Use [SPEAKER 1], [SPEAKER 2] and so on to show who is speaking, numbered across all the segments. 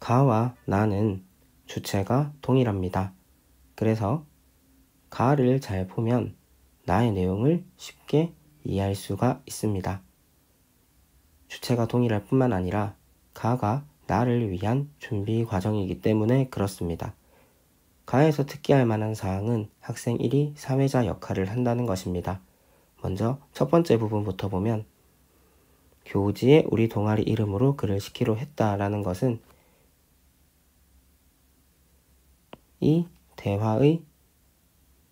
[SPEAKER 1] 가와 나는 주체가 동일합니다. 그래서 가를 잘 보면 나의 내용을 쉽게 이해할 수가 있습니다. 주체가 동일할 뿐만 아니라 가가 나를 위한 준비 과정이기 때문에 그렇습니다. 가에서 특기할 만한 사항은 학생 1이 사회자 역할을 한다는 것입니다. 먼저 첫 번째 부분부터 보면 교지에 우리 동아리 이름으로 글을 시키로 했다라는 것은 이 대화의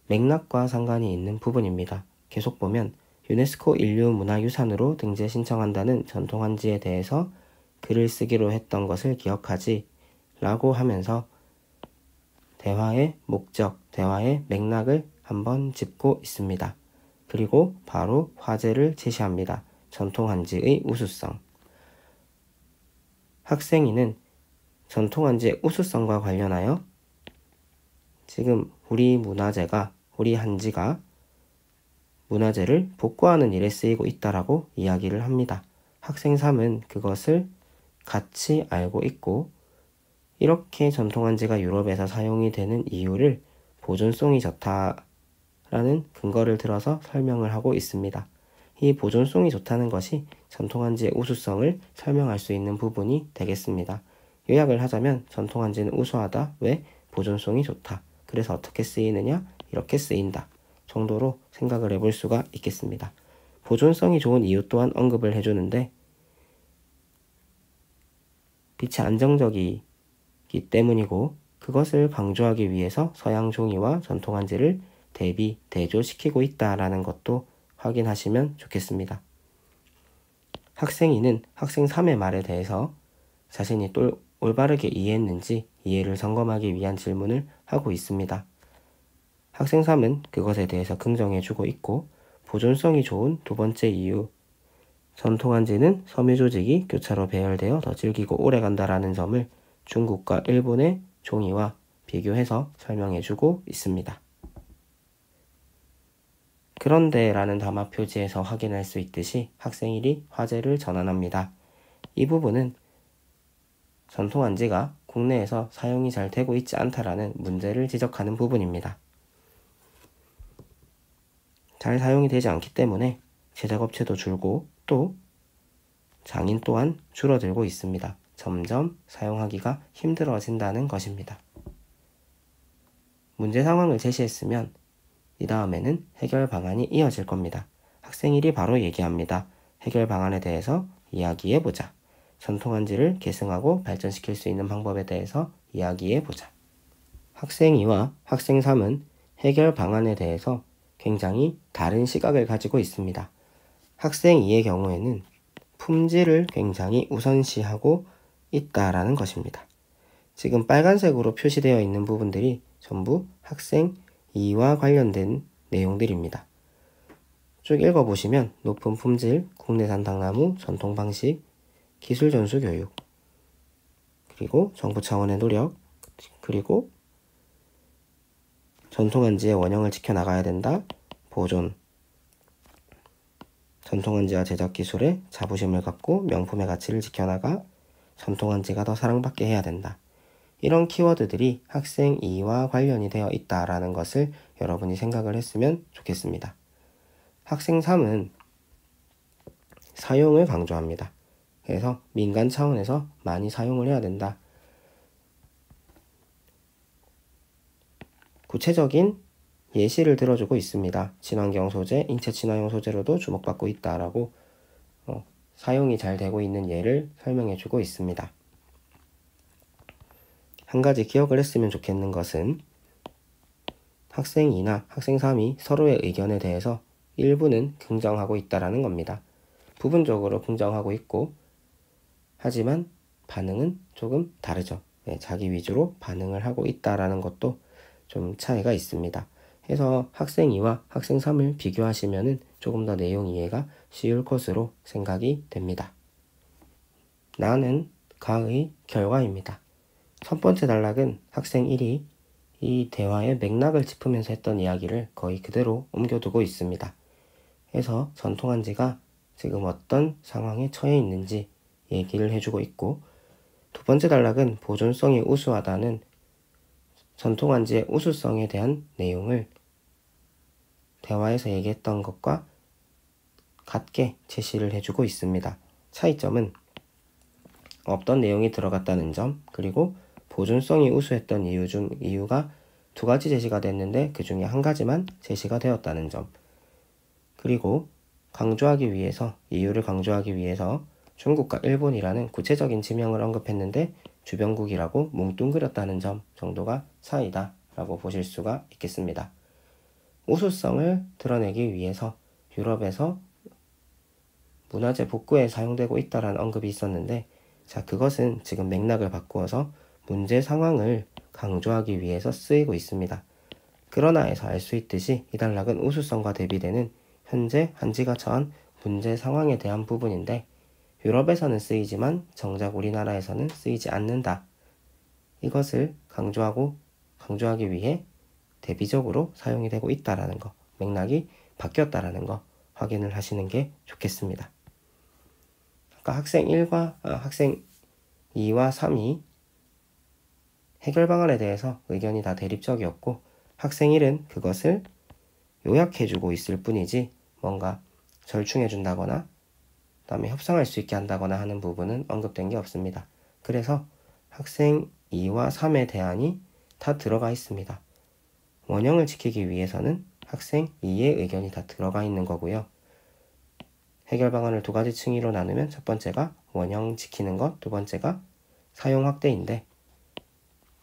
[SPEAKER 1] 맥락과 상관이 있는 부분입니다. 계속 보면 유네스코 인류문화유산으로 등재 신청한다는 전통한지에 대해서 글을 쓰기로 했던 것을 기억하지 라고 하면서 대화의 목적, 대화의 맥락을 한번 짚고 있습니다. 그리고 바로 화제를 제시합니다. 전통한지의 우수성. 학생이는 전통한지의 우수성과 관련하여 지금 우리 한지가 문화재를 복구하는 일에 쓰이고 있다라고 이야기를 합니다. 학생 3은 그것을 같이 알고 있고 이렇게 전통한지가 유럽에서 사용이 되는 이유를 보존성이 좋다라는 근거를 들어서 설명을 하고 있습니다. 이 보존성이 좋다는 것이 전통한지의 우수성을 설명할 수 있는 부분이 되겠습니다. 요약을 하자면 전통한지는 우수하다. 왜? 보존성이 좋다. 그래서 어떻게 쓰이느냐? 이렇게 쓰인다. 정도로 생각을 해볼 수가 있겠습니다. 보존성이 좋은 이유 또한 언급을 해주는데 빛이 안정적이기 때문이고 그것을 강조하기 위해서 서양 종이와 전통한지를 대조시키고 있다라는 것도 확인하시면 좋겠습니다. 학생 2는 학생 3의 말에 대해서 자신이 또 올바르게 이해했는지 이해를 점검하기 위한 질문을 하고 있습니다. 학생 3은 그것에 대해서 긍정해주고 있고 보존성이 좋은 두 번째 이유, 전통한지는 섬유 조직이 교차로 배열되어 더 질기고 오래간다라는 점을 중국과 일본의 종이와 비교해서 설명해주고 있습니다. 그런데 라는 담화 표지에서 확인할 수 있듯이 학생 1이 화제를 전환합니다. 이 부분은 전통한지가 국내에서 사용이 잘 되고 있지 않다라는 문제를 지적하는 부분입니다. 잘 사용이 되지 않기 때문에 제작업체도 줄고 또 장인 또한 줄어들고 있습니다. 점점 사용하기가 힘들어진다는 것입니다. 문제 상황을 제시했으면 이 다음에는 해결 방안이 이어질 겁니다. 학생 1이 바로 얘기합니다. 해결 방안에 대해서 이야기해보자. 전통한지를 계승하고 발전시킬 수 있는 방법에 대해서 이야기해보자. 학생 2와 학생 3은 해결 방안에 대해서 굉장히 다른 시각을 가지고 있습니다. 학생 2의 경우에는 품질을 굉장히 우선시하고 있다라는 것입니다. 지금 빨간색으로 표시되어 있는 부분들이 전부 학생 2와 관련된 내용들입니다. 쭉 읽어보시면 높은 품질, 국내산 당나무, 전통 방식, 기술 전수 교육, 그리고 정부 차원의 노력, 그리고 전통한지의 원형을 지켜나가야 된다. 보존, 전통한지와 제작 기술에 자부심을 갖고 명품의 가치를 지켜나가 전통한지가 더 사랑받게 해야 된다. 이런 키워드들이 학생 2와 관련이 되어 있다라는 것을 여러분이 생각을 했으면 좋겠습니다. 학생 3은 사용을 강조합니다. 그래서 민간 차원에서 많이 사용을 해야 된다. 구체적인 예시를 들어주고 있습니다. 친환경 소재, 인체 친화형 소재로도 주목받고 있다라고 사용이 잘 되고 있는 예를 설명해주고 있습니다. 한 가지 기억을 했으면 좋겠는 것은 학생 2나 학생 3이 서로의 의견에 대해서 일부는 긍정하고 있다라는 겁니다. 부분적으로 긍정하고 있고 하지만 반응은 조금 다르죠. 자기 위주로 반응을 하고 있다라는 것도 좀 차이가 있습니다. 해서 학생 2와 학생 3을 비교하시면 조금 더 내용 이해가 쉬울 것으로 생각이 됩니다. 나는 가의 결과입니다. 첫 번째 단락은 학생 1이 이 대화의 맥락을 짚으면서 했던 이야기를 거의 그대로 옮겨두고 있습니다. 해서 전통한지가 지금 어떤 상황에 처해 있는지 얘기를 해주고 있고 두 번째 단락은 보존성이 우수하다는 전통한지의 우수성에 대한 내용을 대화에서 얘기했던 것과 같게 제시를 해주고 있습니다. 차이점은 없던 내용이 들어갔다는 점, 그리고 보존성이 우수했던 이유가 두 가지 제시가 됐는데 그 중에 한 가지만 제시가 되었다는 점, 그리고 이유를 강조하기 위해서 중국과 일본이라는 구체적인 지명을 언급했는데 주변국이라고 뭉뚱그렸다는 점 정도가 차이다 라고 보실 수가 있겠습니다. 우수성을 드러내기 위해서 유럽에서 문화재 복구에 사용되고 있다라는 언급이 있었는데, 자, 그것은 지금 맥락을 바꾸어서 문제 상황을 강조하기 위해서 쓰이고 있습니다. 그러나에서 알 수 있듯이 이 단락은 우수성과 대비되는 현재 한지가 처한 문제 상황에 대한 부분인데, 유럽에서는 쓰이지만 정작 우리나라에서는 쓰이지 않는다. 이것을 강조하기 위해 대비적으로 사용이 되고 있다라는 거, 맥락이 바뀌었다라는 거 확인을 하시는 게 좋겠습니다. 아까 학생 2와 3이 해결 방안에 대해서 의견이 다 대립적이었고, 학생 1은 그것을 요약해주고 있을 뿐이지 뭔가 절충해준다거나 그다음에 협상할 수 있게 한다거나 하는 부분은 언급된 게 없습니다. 그래서 학생 2와 3의 대안이 다 들어가 있습니다. 원형을 지키기 위해서는 학생 2의 의견이 다 들어가 있는 거고요. 해결 방안을 두 가지 층위로 나누면 첫 번째가 원형 지키는 것, 두 번째가 사용 확대인데,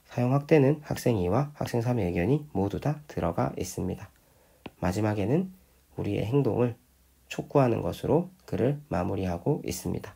[SPEAKER 1] 사용 확대는 학생 2와 학생 3의 의견이 모두 다 들어가 있습니다. 마지막에는 우리의 행동을 촉구하는 것으로 글을 마무리하고 있습니다.